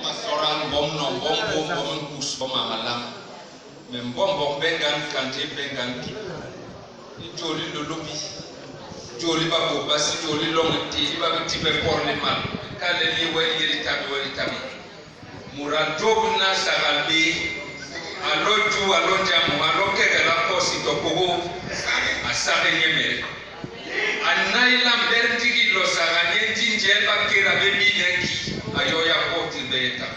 Masoran bom no bom kus bom amalam. Men bom bengan kante bengan ki. Joli lolobi. Joli babo basi joli long ti ba ti be porle mal. Kale li wali tabi. Mural job na sagalbi. Aloju alonjamu aloke la kosi to kogo asare nyemere. Anaila bertigi lo saganye jinje bakira bebi nenki ayoya poti beta.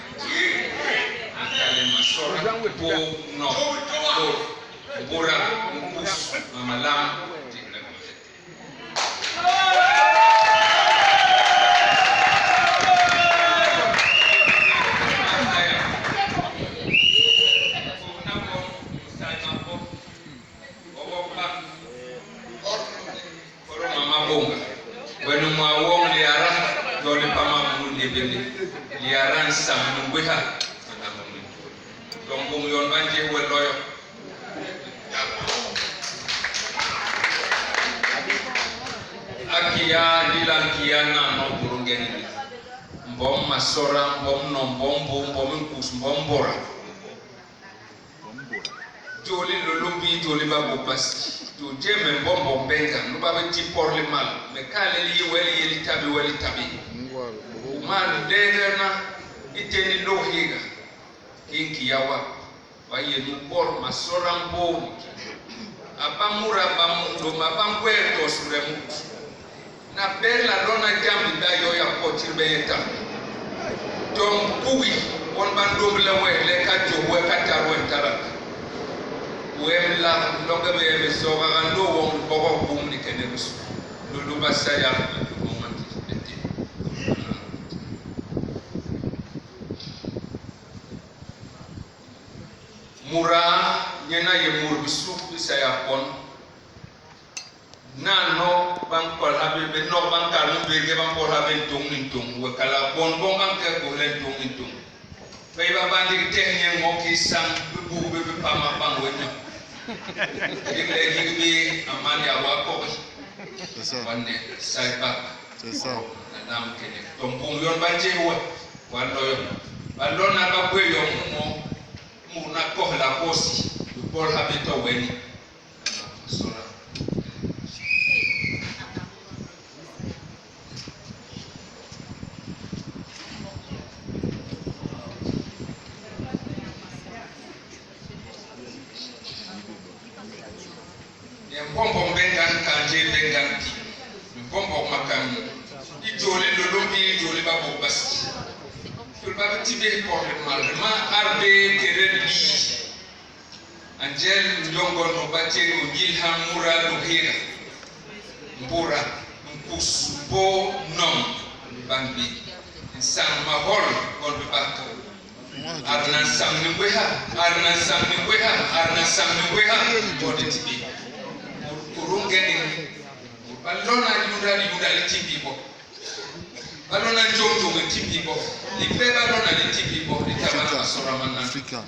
Akale masora po no bora mpus amalam tigre. When my wong liara, Dolly Pama Mundi, liaran some Wiha, don't go on Banji with lawyer. Akia, Dilan Kiana, no Burungeni. Bom Masora, bom no bom kus bombora. Joli Lulubi, Joli Babu Pasi. To Jem bombo benga, no baba ti porle mal, me kale li weli tabi. Man derna iteni lo higa. Kinki yawa. Wa ye no por masoran bo. Abamura bamundo mabangwe to suremu. Na bela dona jambi da yo ya potir beyeta. Tom kuwi on bandom le we le ka jo we ka taro entara. Wemla longa be so gando won bogo bum ni kenebus lulu basaya moment eti mura nyena ye mur bisu bisaya pon na no ban kol habe be no ban ka no be ge ban kol habe tung we kala pon ban ka ko len tung fe ba bandi tenyen mo ki sang bu be pama bang we no Gigi amani awako. C'est ça. Wanne saiba. C'est ça. Nam kene. Tompong yon banje wa. Waloyo. Walona babwe yo mu na kohla kosi. Bol habito weni. Sora. Mbombo bengan kanje bengan ti mbombo makan idole lolobi idole babo basi tul baba tibe porle mal ma arbe kerebi angel ndongo no bache Ilham Mural Luhira mbura mkus bo nom bambi insan mahol kon baka arna samni weha bodi tibe Urungeni balona yunda tipibo balona njonjo tipibo lipe balona tipibo litabana sora manna Africa